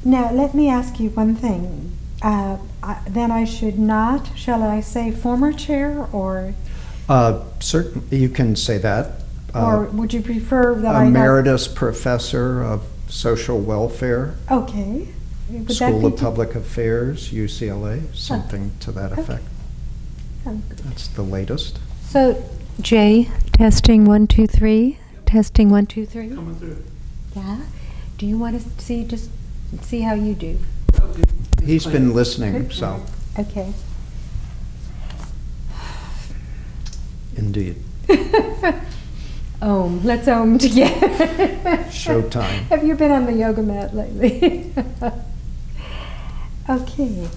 Now, let me ask you one thing. Then I should not, shall I say, former chair, or? Certainly, you can say that. Or would you prefer that I not? Emeritus Professor of Social Welfare. Okay. Would School of Public Affairs, UCLA, something to that effect. Sounds good. That's the latest. So, Jay, testing 1, 2, 3. Testing 1, 2, 3. Coming through. Yeah. Do you want to see how you do? Okay. He's been listening, Okay. so Okay. indeed. Let's together. Showtime. Have you been on the yoga mat lately? Okay.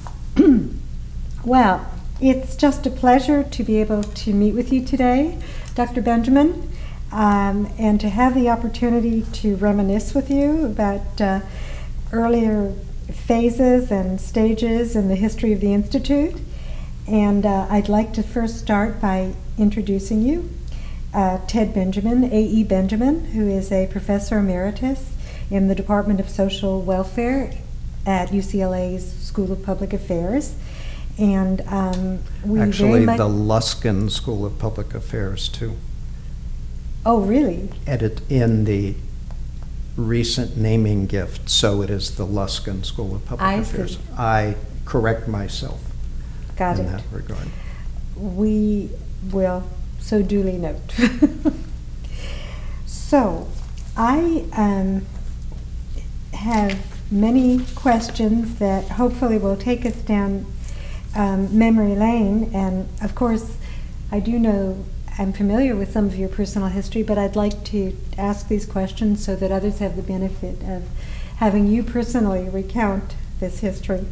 Well, it's just a pleasure to be able to meet with you today, Dr. Benjamin, and to have the opportunity to reminisce with you about earlier phases and stages in the history of the Institute. And I'd like to first start by introducing you. Ted Benjamin, A.E. Benjamin, who is a professor emeritus in the Department of Social Welfare at UCLA's School of Public Affairs. And we Actually, very the Luskin School of Public Affairs, too. Oh, really? Edit in the recent naming gift, so it is the Luskin School of Public Affairs. See. I correct myself Got in it. that regard. We will so duly note. So, I have many questions that hopefully will take us down memory lane, and of course, I do know I'm familiar with some of your personal history, but I'd like to ask these questions so that others have the benefit of having you personally recount this history.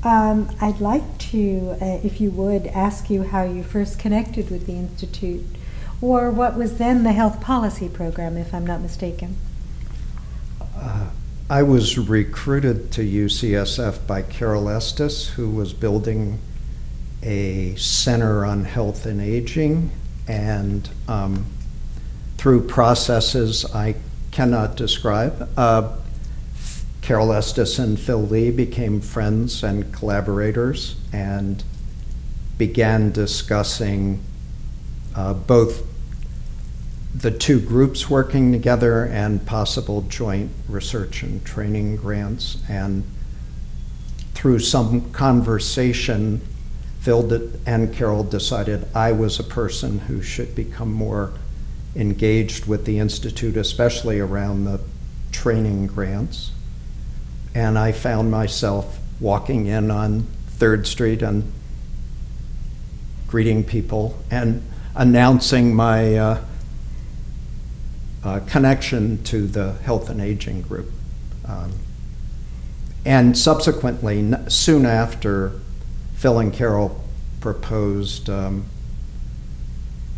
I'd like to, if you would, ask you how you first connected with the Institute, or what was then the health policy program, if I'm not mistaken. I was recruited to UCSF by Carol Estes, who was building a center on health and aging, and through processes I cannot describe, Carol Estes and Phil Lee became friends and collaborators and began discussing both the two groups working together and possible joint research and training grants. And through some conversation, Phil and Carol decided I was a person who should become more engaged with the Institute, especially around the training grants. And I found myself walking in on 3rd Street and greeting people and announcing my connection to the health and aging group. And subsequently, soon after, Phil and Carol proposed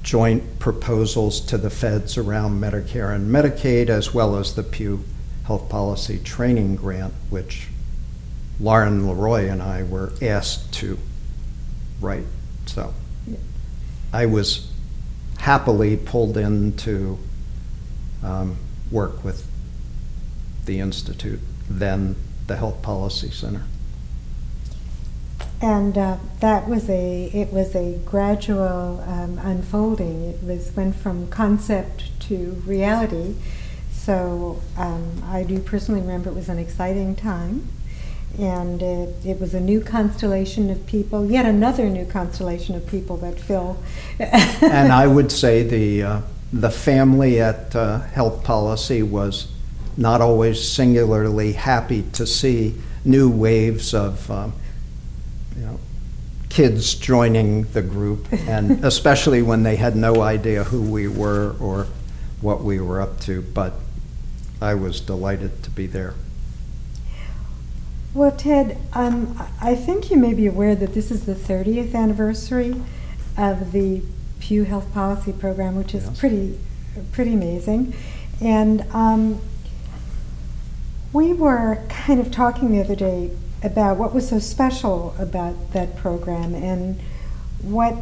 joint proposals to the feds around Medicare and Medicaid, as well as the Pew Health Policy Training Grant, which Lauren Leroy and I were asked to write. So I was happily pulled in to work with the Institute, then the Health Policy Center. And that was it was a gradual unfolding. It went from concept to reality. So I do personally remember it was an exciting time, and it was a new constellation of people, yet another new constellation of people that Phil. And I would say the family at Health Policy was not always singularly happy to see new waves of kids joining the group, and especially when they had no idea who we were or what we were up to. But I was delighted to be there. Well, Ted, I think you may be aware that this is the 30th anniversary of the Pew Health Policy Program, which is Yes. pretty amazing. And we were kind of talking the other day about what was so special about that program and what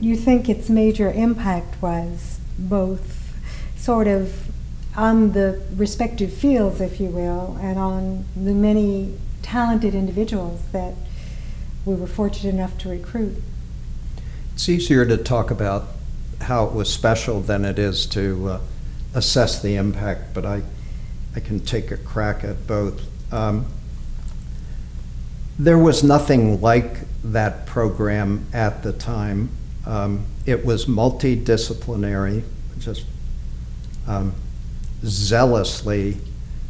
you think its major impact was, both sort of on the respective fields, if you will, and on the many talented individuals that we were fortunate enough to recruit. It's easier to talk about how it was special than it is to assess the impact, but I can take a crack at both. There was nothing like that program at the time. It was multidisciplinary, just zealously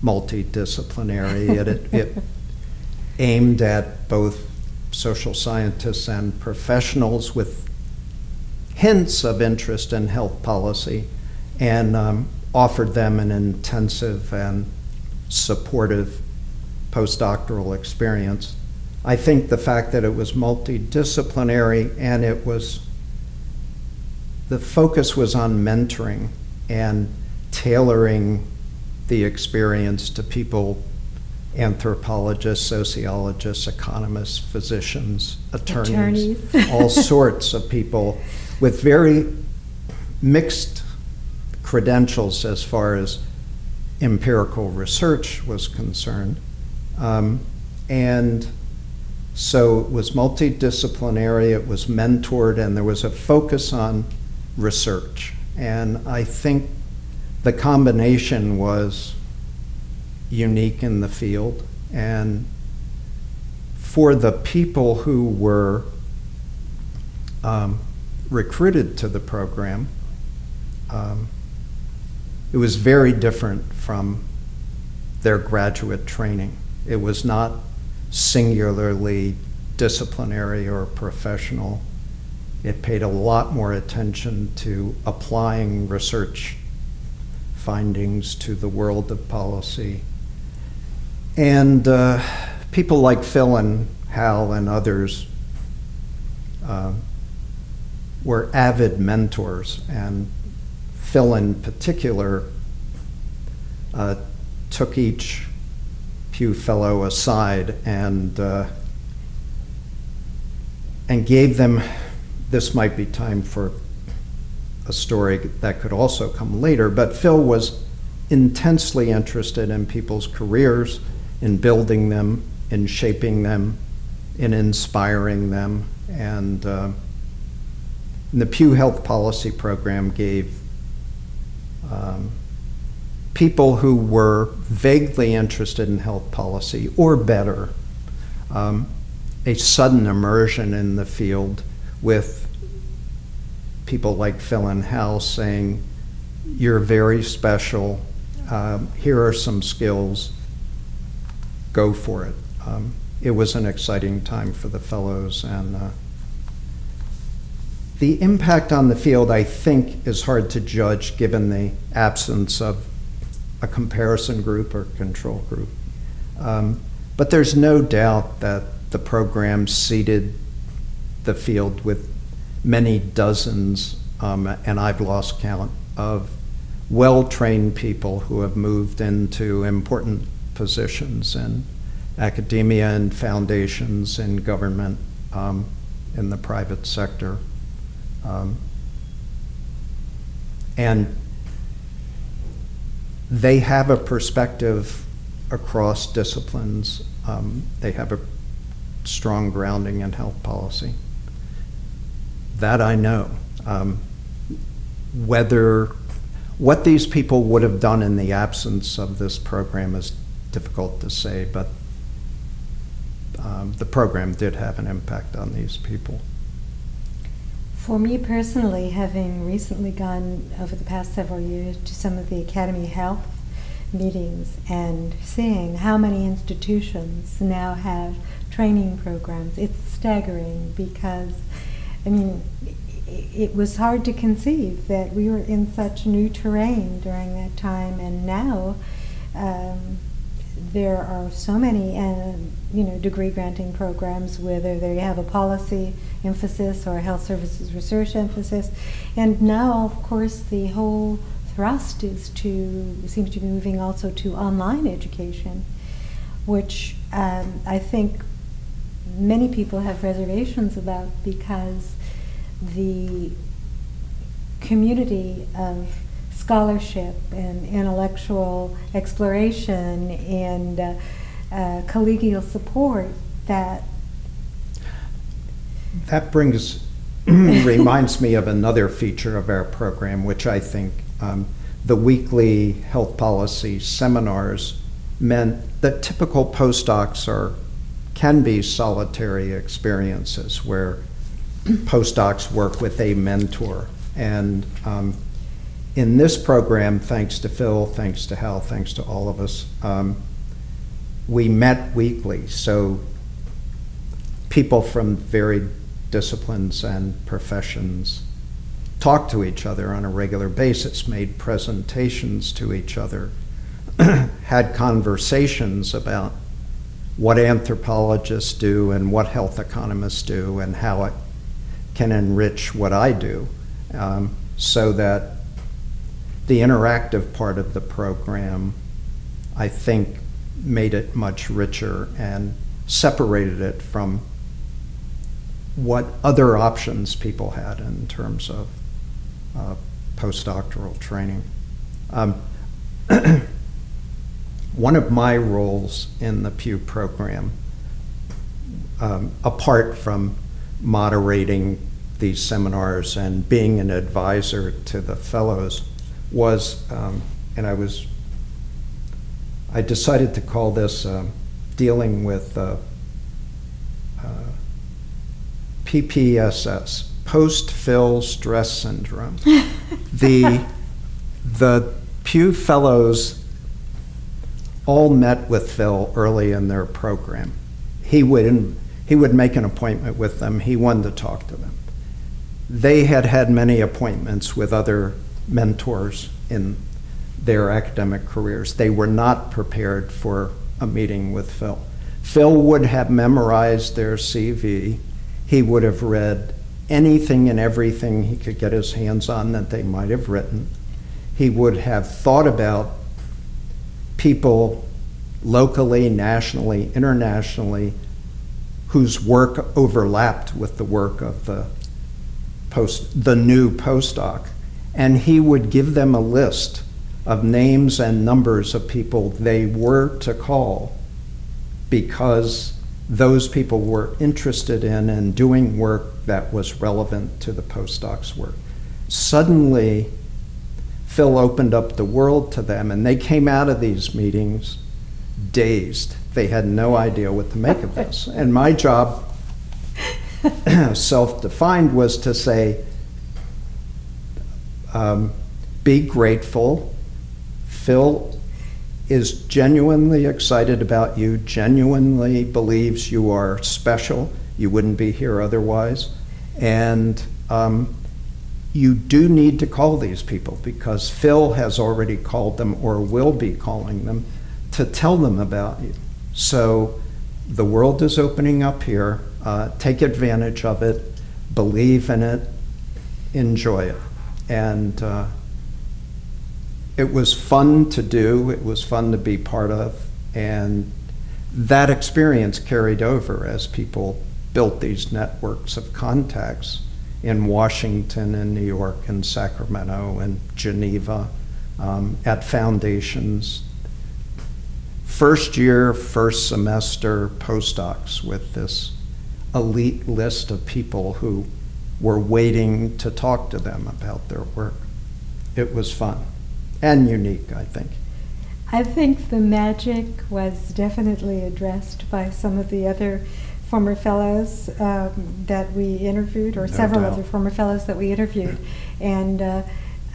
multidisciplinary. It aimed at both social scientists and professionals with hints of interest in health policy, and offered them an intensive and supportive postdoctoral experience. I think the fact that it was multidisciplinary and the focus was on mentoring and tailoring the experience to people, anthropologists, sociologists, economists, physicians, attorneys. All sorts of people with very mixed credentials as far as empirical research was concerned. And so it was multidisciplinary, it was mentored, and there was a focus on research. And I think the combination was unique in the field. And for the people who were recruited to the program, it was very different from their graduate training. It was not singularly disciplinary or professional. It paid a lot more attention to applying research findings to the world of policy. And people like Phil and Hal and others were avid mentors, and Phil in particular took each Pew Fellow aside and gave them, this might be time for a story that could also come later, but Phil was intensely interested in people's careers, in building them, in shaping them, in inspiring them. And the Pew Health Policy Program gave people who were vaguely interested in health policy, or better, a sudden immersion in the field with people like Phil and Hal saying, "You're very special, here are some skills, go for it." It was an exciting time for the fellows, and the impact on the field, I think, is hard to judge given the absence of a comparison group or control group. But there's no doubt that the program seeded the field with many dozens, and I've lost count, of well-trained people who have moved into important positions in academia and foundations, in government, in the private sector. And they have a perspective across disciplines. They have a strong grounding in health policy. That I know. What these people would have done in the absence of this program is difficult to say, but the program did have an impact on these people. For me personally, having recently gone over the past several years to some of the Academy Health meetings and seeing how many institutions now have training programs, it's staggering, because, I mean, it was hard to conceive that we were in such new terrain during that time, and now there are so many degree granting programs, whether they have a policy emphasis or a health services research emphasis. And now, of course, the whole thrust seems to be moving also to online education, which I think many people have reservations about, because the community of scholarship and intellectual exploration and collegial support that brings reminds me of another feature of our program, which I think the weekly health policy seminars meant that typical postdocs can be solitary experiences where postdocs work with a mentor. And in this program, thanks to Phil, thanks to Hal, thanks to all of us, we met weekly. So people from varied disciplines and professions talked to each other on a regular basis, made presentations to each other, had conversations about what anthropologists do and what health economists do and how it can enrich what I do, so that the interactive part of the program, I think, made it much richer and separated it from what other options people had in terms of postdoctoral training. One of my roles in the Pew program, apart from moderating these seminars and being an advisor to the fellows, was, and I decided to call this dealing with PPSS, post-Phil stress syndrome. The Pew Fellows all met with Phil early in their program. He would make an appointment with them. He wanted to talk to them. They had had many appointments with other mentors in their academic careers. They were not prepared for a meeting with Phil. Phil would have memorized their CV. He would have read anything and everything he could get his hands on that they might have written. He would have thought about people locally, nationally, internationally, whose work overlapped with the work of the new postdoc. And he would give them a list of names and numbers of people they were to call because those people were interested in and doing work that was relevant to the postdoc's work. Suddenly, Phil opened up the world to them, and they came out of these meetings dazed. They had no idea what to make of this. And my job, self-defined, was to say, be grateful. Phil is genuinely excited about you, genuinely believes you are special. You wouldn't be here otherwise. And you do need to call these people because Phil has already called them or will be calling them to tell them about you. So the world is opening up here. Take advantage of it, believe in it, enjoy it. And it was fun to do, it was fun to be part of, and that experience carried over as people built these networks of contacts in Washington and New York and Sacramento and Geneva, at foundations. First year, first semester postdocs with this elite list of people who were waiting to talk to them about their work. It was fun and unique, I think. I think the magic was definitely addressed by some of the other former fellows that we interviewed, or several other former fellows that we interviewed. And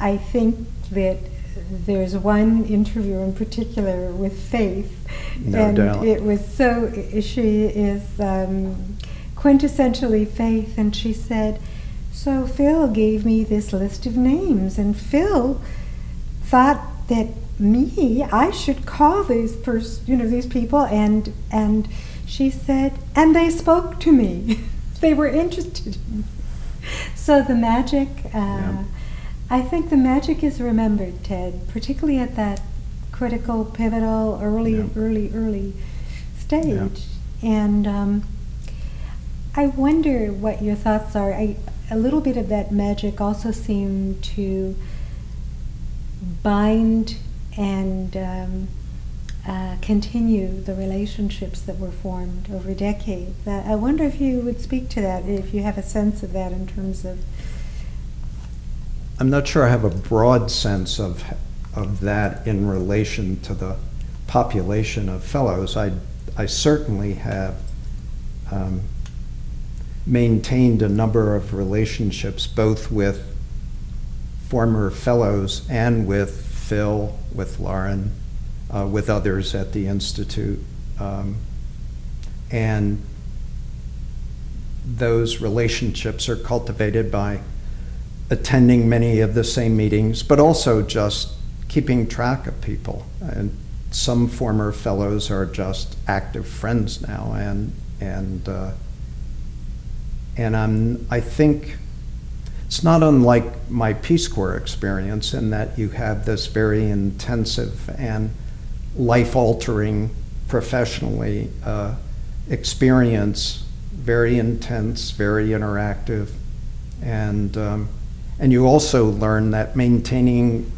I think that there's one interview in particular with Faith, and it was so, she is quintessentially Faith, and she said, so Phil gave me this list of names, and Phil thought that I should call these these people, and she said, and they spoke to me. They were interested in me. So the magic, I think the magic is remembered, Ted, particularly at that critical, pivotal, early stage. And I wonder what your thoughts are. A little bit of that magic also seemed to bind and continue the relationships that were formed over decades. I wonder if you would speak to that, if you have a sense of that in terms of... I'm not sure I have a broad sense of that in relation to the population of fellows. I certainly have maintained a number of relationships, both with former fellows and with Phil, with Lauren, with others at the Institute. And those relationships are cultivated by attending many of the same meetings, but also just keeping track of people. And some former fellows are just active friends now, I think it's not unlike my Peace Corps experience in that you have this very intensive and life-altering professionally experience, very intense, very interactive, and you also learn that maintaining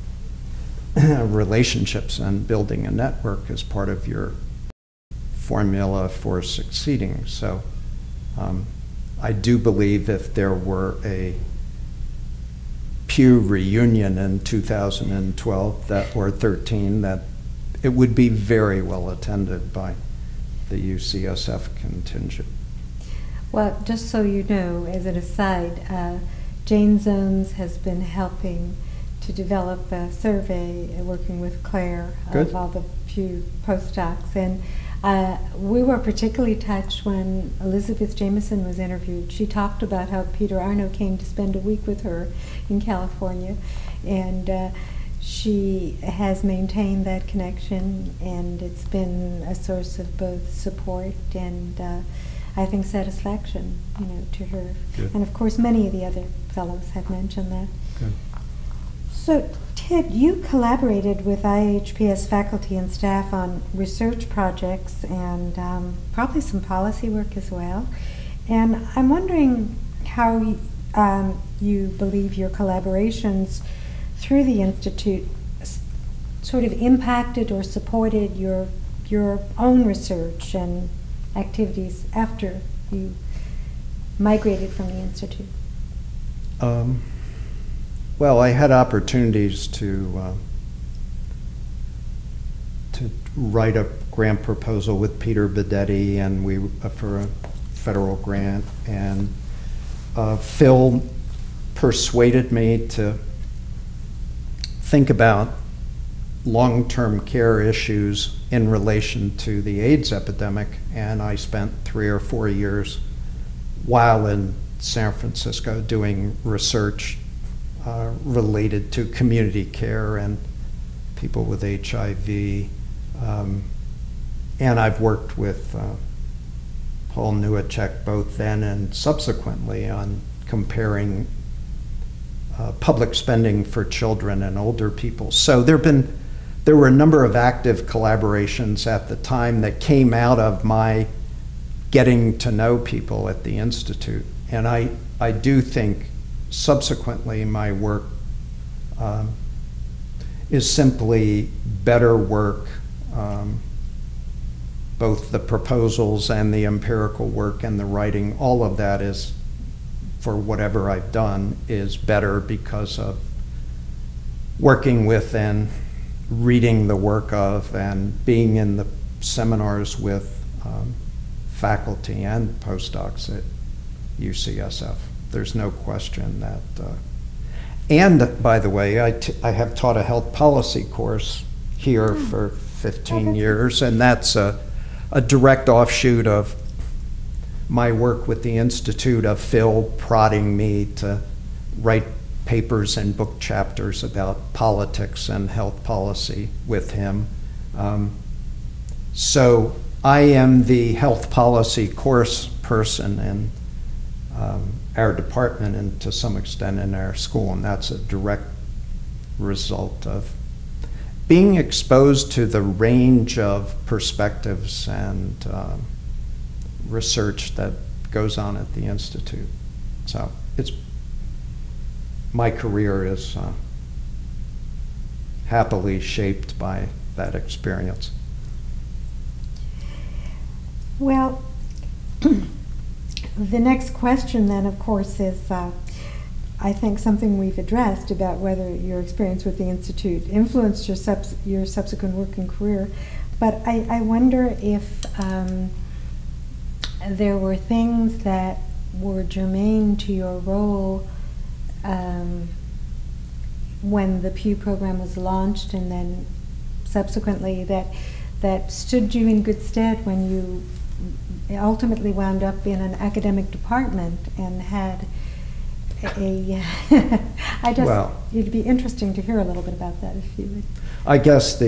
relationships and building a network is part of your formula for succeeding. So I do believe if there were a Pew reunion in 2012 or 13, that it would be very well attended by the UCSF contingent. Well, just so you know, as an aside, Jane Zones has been helping to develop a survey, working with Claire, Good. of all the Pew postdocs. And we were particularly touched when Elizabeth Jameson was interviewed. She talked about how Peter Arno came to spend a week with her in California. And she has maintained that connection, and it's been a source of both support and I think satisfaction, to her. Good. And of course, many of the other fellows have mentioned that. Good. So, Ted, you collaborated with IHPS faculty and staff on research projects and probably some policy work as well. And I'm wondering how you believe your collaborations through the Institute sort of impacted or supported your own research and activities after you migrated from the Institute. Well, I had opportunities to write a grant proposal with Peter Bedetti, and for a federal grant, and Phil persuaded me to think about long-term care issues in relation to the AIDS epidemic, and I spent 3 or 4 years while in San Francisco doing research related to community care and people with HIV. And I've worked with Paul Newacek both then and subsequently on comparing public spending for children and older people. So there were a number of active collaborations at the time that came out of my getting to know people at the Institute. And I do think subsequently my work is simply better work, both the proposals and the empirical work and the writing. All of that is, for whatever I've done, is better because of working with and reading the work of and being in the seminars with faculty and postdocs at UCSF. There's no question that. And by the way, I have taught a health policy course here for 15 years, and that's a direct offshoot of my work with the Institute, of Phil prodding me to write papers and book chapters about politics and health policy with him. So I am the health policy course person in our department and to some extent in our school, and that's a direct result of being exposed to the range of perspectives and research that goes on at the Institute. So my career is happily shaped by that experience. Well, the next question then, of course, is I think something we've addressed about whether your experience with the Institute influenced your subsequent work and career, but I wonder if there were things that were germane to your role when the Pew program was launched, and then subsequently that stood you in good stead when you ultimately wound up in an academic department and had it'd be interesting to hear a little bit about that, if you would. I guess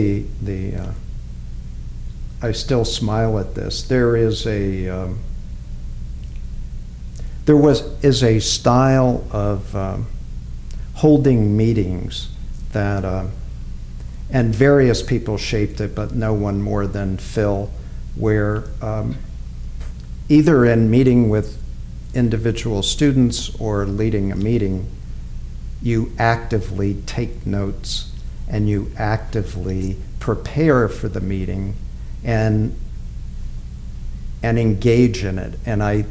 I still smile at this. There is a a style of holding meetings that, and various people shaped it, but no one more than Phil, where either in meeting with individual students or leading a meeting, you actively take notes and you actively prepare for the meeting and engage in it. And I'm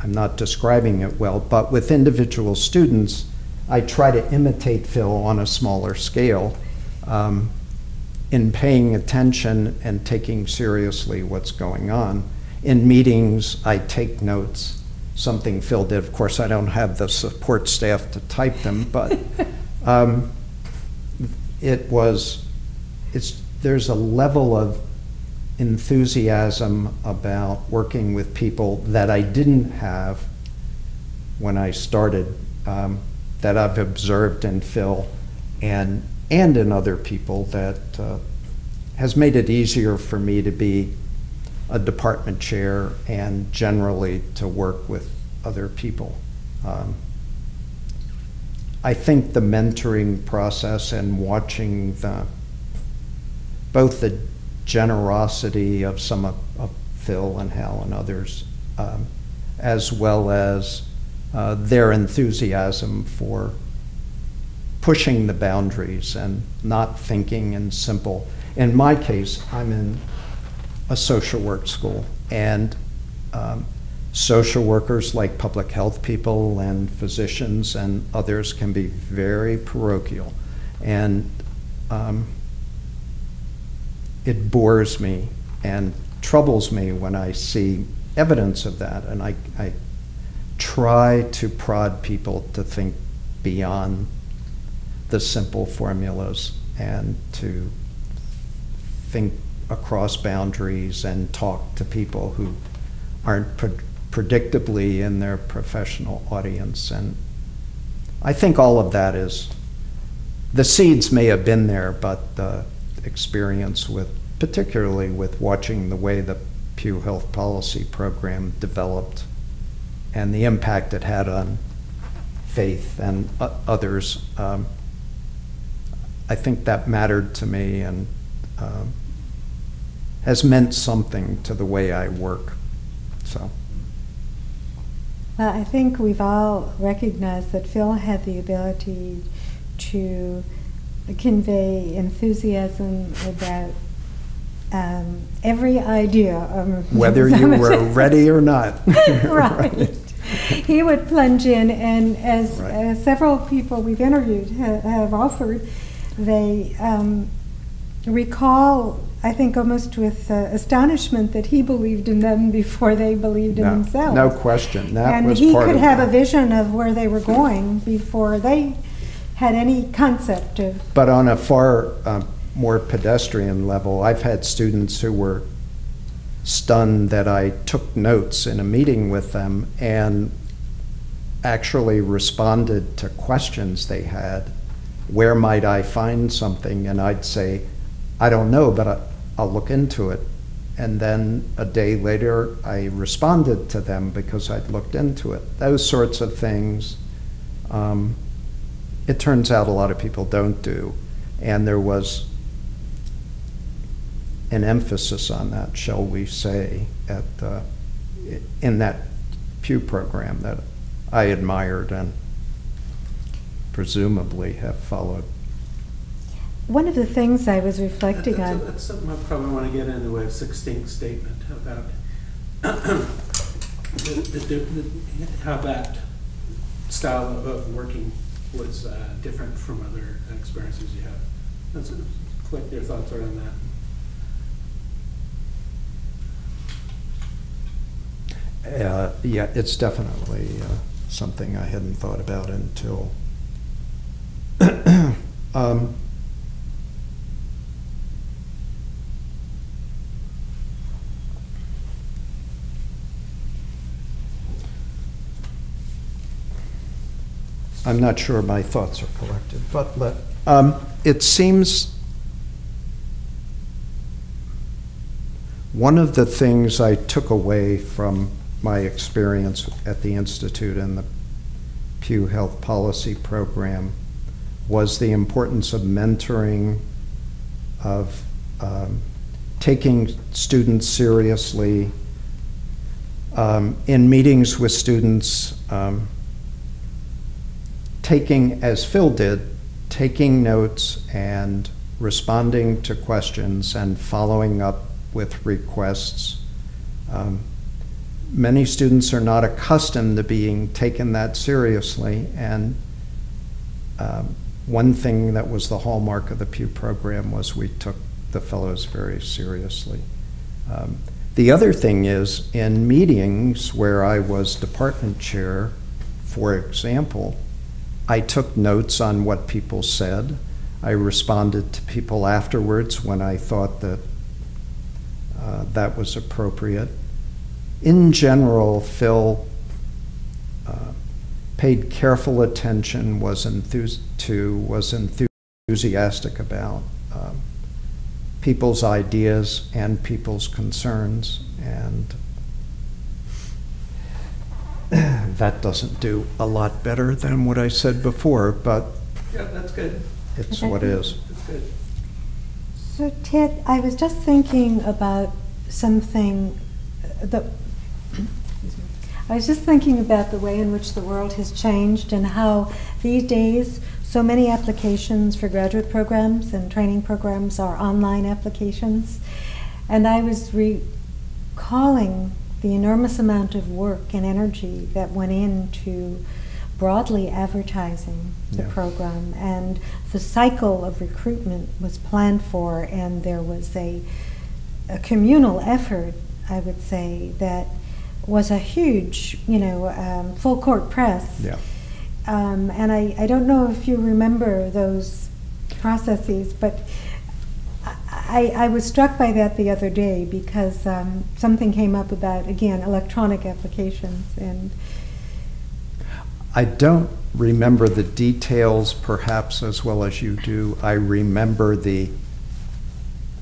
not describing it well, but with individual students, I try to imitate Phil on a smaller scale in paying attention and taking seriously what's going on. In meetings, I take notes, something Phil did. Of course, I don't have the support staff to type them, but there's a level of enthusiasm about working with people that I didn't have when I started, that I've observed in Phil and in other people, that has made it easier for me to be a department chair and generally to work with other people. I think the mentoring process and watching both the generosity of some of Phil and Hal and others, as well as their enthusiasm for pushing the boundaries and not thinking in simple. In my case, I'm in a social work school, and social workers, like public health people and physicians and others, can be very parochial, and it bores me and troubles me when I see evidence of that, and I try to prod people to think beyond the simple formulas and to think across boundaries and talk to people who aren't predictably in their professional audience. And I think all of that is, the seeds may have been there, but the experience with, particularly with watching the way the Pew Health Policy Program developed and the impact it had on Faith and others, I think that mattered to me and has meant something to the way I work. So. Well, I think we've all recognized that Phil had the ability to convey enthusiasm about every idea. Whether you were ready or not. Right. He would plunge in, and as several people we've interviewed have offered, they recall, I think almost with astonishment, that he believed in them before they believed in themselves. No question. That and was he part could of have it. a vision of where they were going before they had any concept of. But on a far more pedestrian level, I've had students who were stunned that I took notes in a meeting with them and actually responded to questions they had. Where might I find something? And I'd say, I don't know, but I'll look into it. And then a day later, I responded to them because I'd looked into it. Those sorts of things, it turns out a lot of people don't do. And there was an emphasis on that, shall we say, in that Pew program that I admired and presumably have followed one of the things I was reflecting on. That's something I probably want to get into a succinct statement about how that style of working was different from other experiences you had. Let's collect your thoughts around that. Yeah, it's definitely something I hadn't thought about until I'm not sure my thoughts are collected, but it seems one of the things I took away from my experience at the Institute and the Pew Health Policy Program was the importance of mentoring, of taking students seriously, in meetings with students, taking, as Phil did, taking notes and responding to questions and following up with requests. Many students are not accustomed to being taken that seriously, and one thing that was the hallmark of the Pew program was we took the fellows very seriously. The other thing is, in meetings where I was department chair, for example, I took notes on what people said. I responded to people afterwards when I thought that that was appropriate. In general, Phil paid careful attention, was enthusiastic about people's ideas and people's concerns, and that doesn't do a lot better than what I said before, but yeah, that's good. It's what is. That's good. So Ted, I was just thinking about something that I was just thinking about the way in which the world has changed and how these days so many applications for graduate programs and training programs are online applications. And I was recalling the enormous amount of work and energy that went into broadly advertising the program, and the cycle of recruitment was planned for, and there was a communal effort, I would say, that was a huge, full court press. Yeah. And I don't know if you remember those processes, but I was struck by that the other day because something came up about, again, electronic applications. And I don't remember the details perhaps as well as you do. I remember the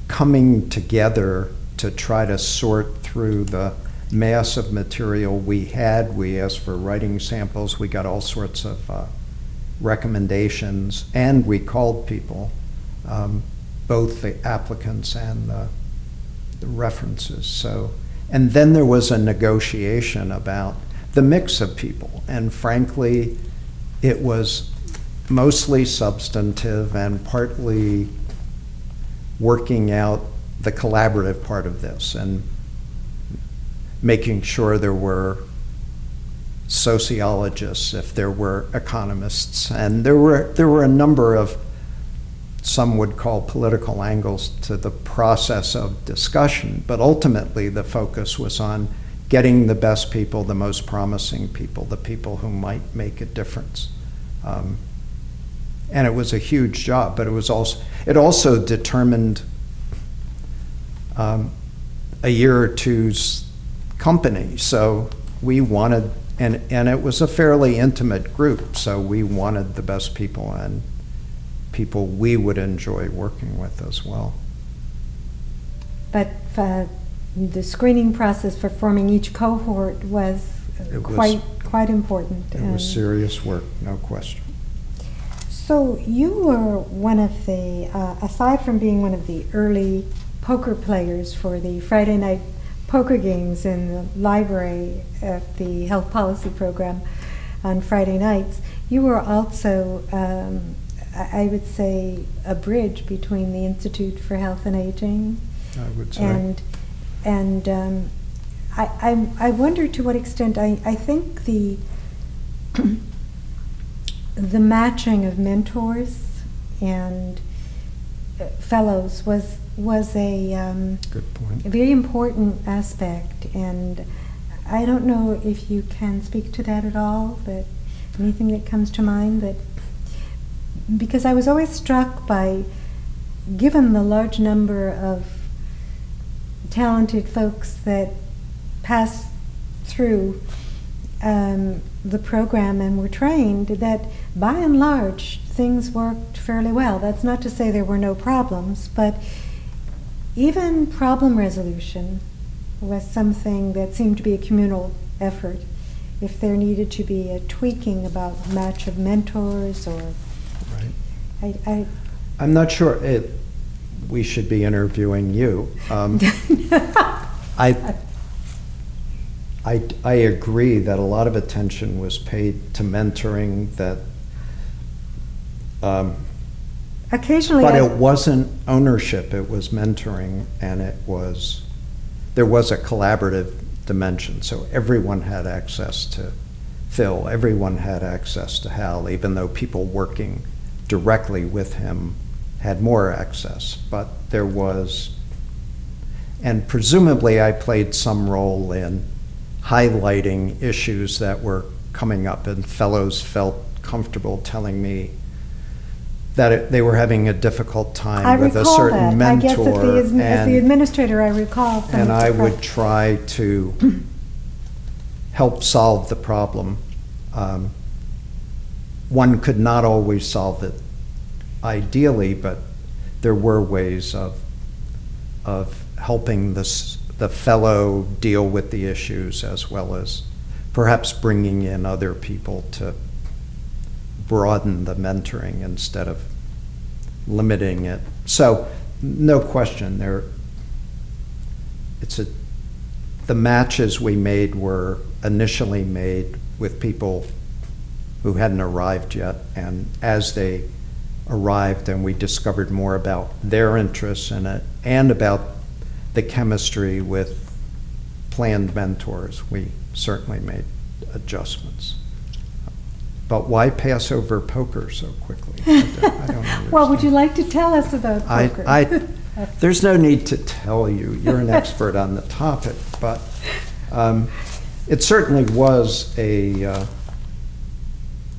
coming together to try to sort through the mass of material we had. We asked for writing samples. We got all sorts of recommendations, and we called people, both the applicants and the references. So, and then there was a negotiation about the mix of people, and frankly, it was mostly substantive and partly working out the collaborative part of this and making sure there were sociologists, if there were economists, and there were a number of, some would call political angles to the process of discussion, but ultimately the focus was on getting the best people, the most promising people, the people who might make a difference. And it was a huge job, but it also determined a year or two's company. So we wanted, and it was a fairly intimate group, so we wanted the best people and people we would enjoy working with as well. But the screening process for forming each cohort was quite important. It was serious work, no question. So you were one of the, aside from being one of the early poker players for the Friday night poker games in the library at the health policy program on Friday nights, you were also I would say, a bridge between the Institute for Health and Aging I would say. and I wonder to what extent I think the the matching of mentors and fellows was a Good point. a very important aspect, and I don't know if you can speak to that at all, but anything that comes to mind, that because I was always struck by, given the large number of talented folks that pass through the program and were trained, that by and large things worked fairly well. That's not to say there were no problems, but even problem resolution was something that seemed to be a communal effort. If there needed to be a tweaking about match of mentors, or Right. I'm not sure we should be interviewing you. I agree that a lot of attention was paid to mentoring, that occasionally, but it wasn't ownership, it was mentoring, and there was a collaborative dimension. So everyone had access to Phil, everyone had access to Hal, even though people working directly with him had more access. But there was, and presumably I played some role in highlighting issues that were coming up, and fellows felt comfortable telling me that they were having a difficult time with a certain mentor. I guess as the administrator, I recall. And I would try to help solve the problem. One could not always solve it ideally, but there were ways of helping the fellow deal with the issues, as well as perhaps bringing in other people to broaden the mentoring instead of limiting it. So, no question, the matches we made were initially made with people who hadn't arrived yet, and as they arrived and we discovered more about their interests in it and about the chemistry with planned mentors, we certainly made adjustments. But why pass over poker so quickly? I don't understand. Well, would you like to tell us about poker? There's no need to tell you. You're an expert on the topic, but it certainly was a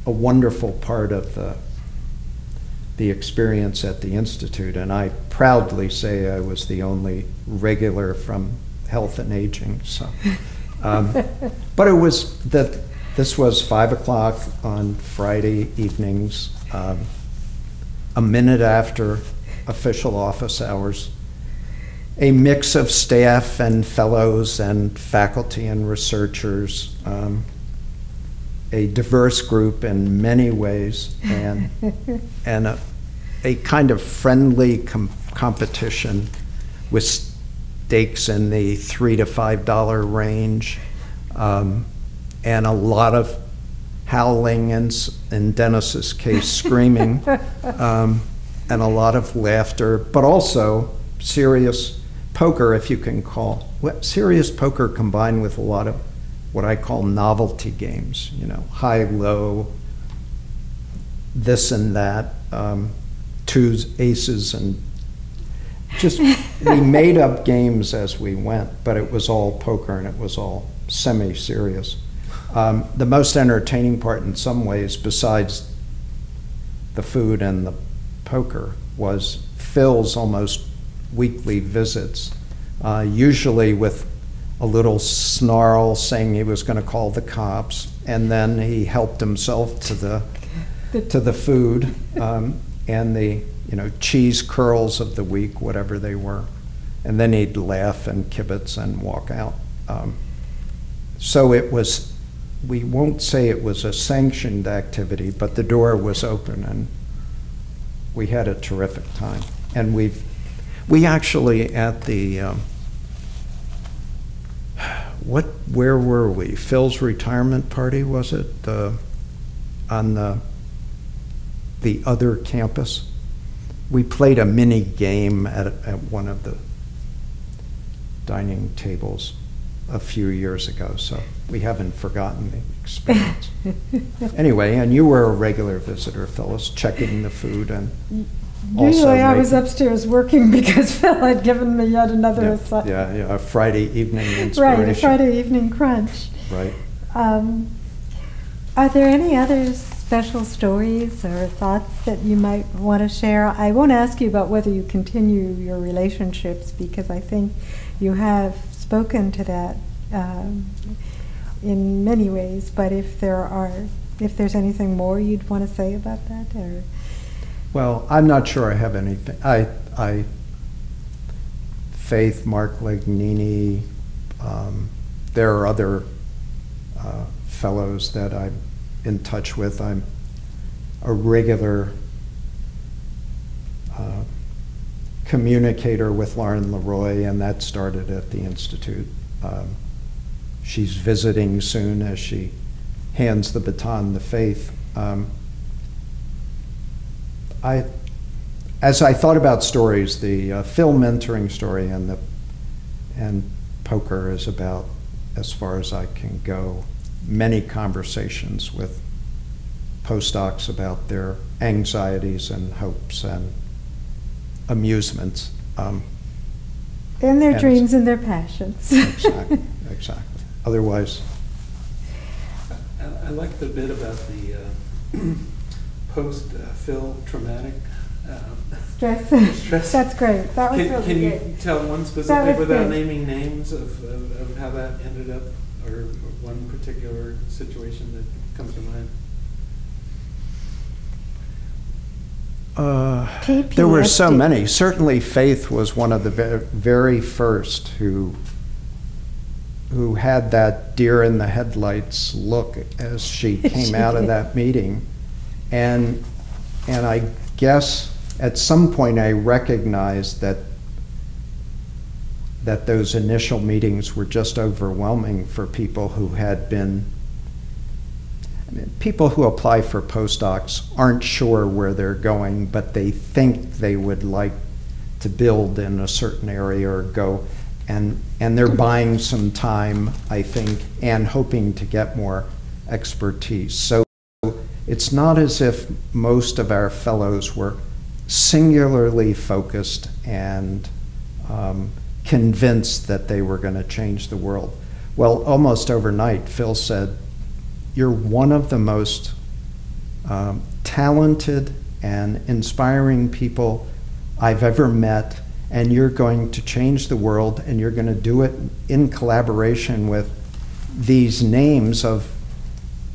wonderful part of the experience at the Institute, and I proudly say I was the only regular from Health and Aging. So, but it was that. This was 5 o'clock on Friday evenings, a minute after official office hours. A mix of staff and fellows and faculty and researchers, a diverse group in many ways, and a kind of friendly competition with stakes in the $3 to $5 range. And a lot of howling and in Dennis's case, screaming, and a lot of laughter, but also serious poker, if you can call, serious poker combined with a lot of what I call novelty games, you know, high, low, this and that, twos, aces, and just, we made up games as we went, but it was all poker and it was all semi-serious. The most entertaining part in some ways, besides the food and the poker, was Phil's almost weekly visits, usually with a little snarl saying he was going to call the cops, and then he helped himself to the food and the cheese curls of the week, whatever they were, and then he'd laugh and kibitz and walk out. So it was. We won't say it was a sanctioned activity, but the door was open and we had a terrific time. And we actually at the, where were we? Phil's retirement party, was it? On the the other campus. We played a mini game at one of the dining tables a few years ago, so we haven't forgotten the experience. Anyway, and you were a regular visitor, Phyllis, checking the food and also Usually I was upstairs working because Phil had given me yet another assignment. Yeah, a Friday evening inspiration. Right, a Friday evening crunch. Right. Are there any other special stories or thoughts that you might want to share? I won't ask you about whether you continue your relationships, because I think you have spoken to that in many ways, but if there's anything more you'd want to say about that, or? Well, I'm not sure I have anything. Faith, Mark Legnini, there are other fellows that I'm in touch with. I'm a regular communicator with Lauren Leroy, and that started at the Institute. She's visiting soon as she hands the baton to Faith. As I thought about stories, the Phil mentoring story and poker is about as far as I can go. Many conversations with postdocs about their anxieties and hopes and amusements. And their dreams and their passions. Exactly. Otherwise. I like the bit about the post-Phil traumatic stress. That's great. That was really good. Can you tell one specific without naming names of how that ended up, or one particular situation that comes to mind? There were so many. Certainly Faith was one of the very first who had that deer in the headlights look as she came out of that meeting. And I guess at some point I recognized that those initial meetings were just overwhelming for people who had been, people who apply for postdocs aren't sure where they're going, but they think they would like to build in a certain area or go, and they're buying some time, I think, and hoping to get more expertise. So it's not as if most of our fellows were singularly focused and convinced that they were going to change the world. Well, almost overnight, Phil said, "You're one of the most talented and inspiring people I've ever met, and you're going to change the world, and you're going to do it in collaboration with these names of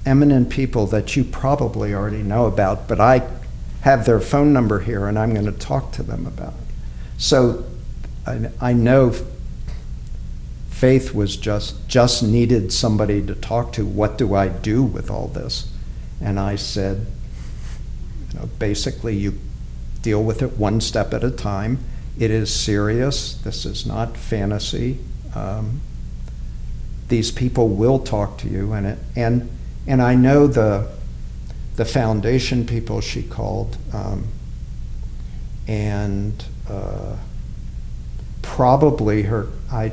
eminent people that you probably already know about, but I have their phone number here and I'm going to talk to them about it." So I know Faith was just needed somebody to talk to. What do I do with all this? And I said, basically you deal with it one step at a time. It is serious. This is not fantasy. These people will talk to you, and I know the foundation people she called, and probably her, I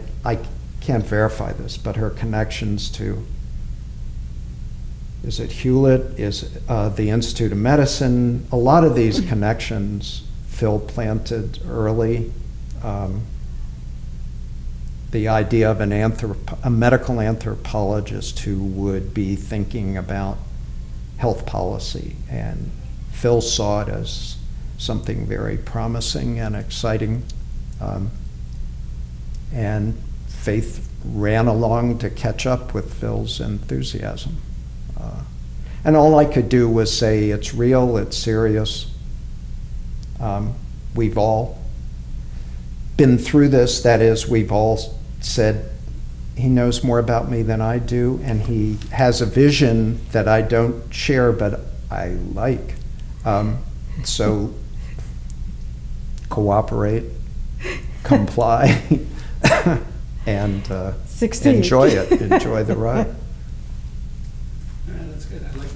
can't verify this, but her connections to, is it Hewlett, is the Institute of Medicine, a lot of these connections Phil planted early. The idea of a medical anthropologist who would be thinking about health policy, and Phil saw it as something very promising and exciting, and Faith ran along to catch up with Phil's enthusiasm. And all I could do was say, it's real, it's serious. We've all been through this. That is, we've all said, he knows more about me than I do, and he has a vision that I don't share, but I like. So cooperate, comply, and enjoy it. Enjoy the ride. That's good. I like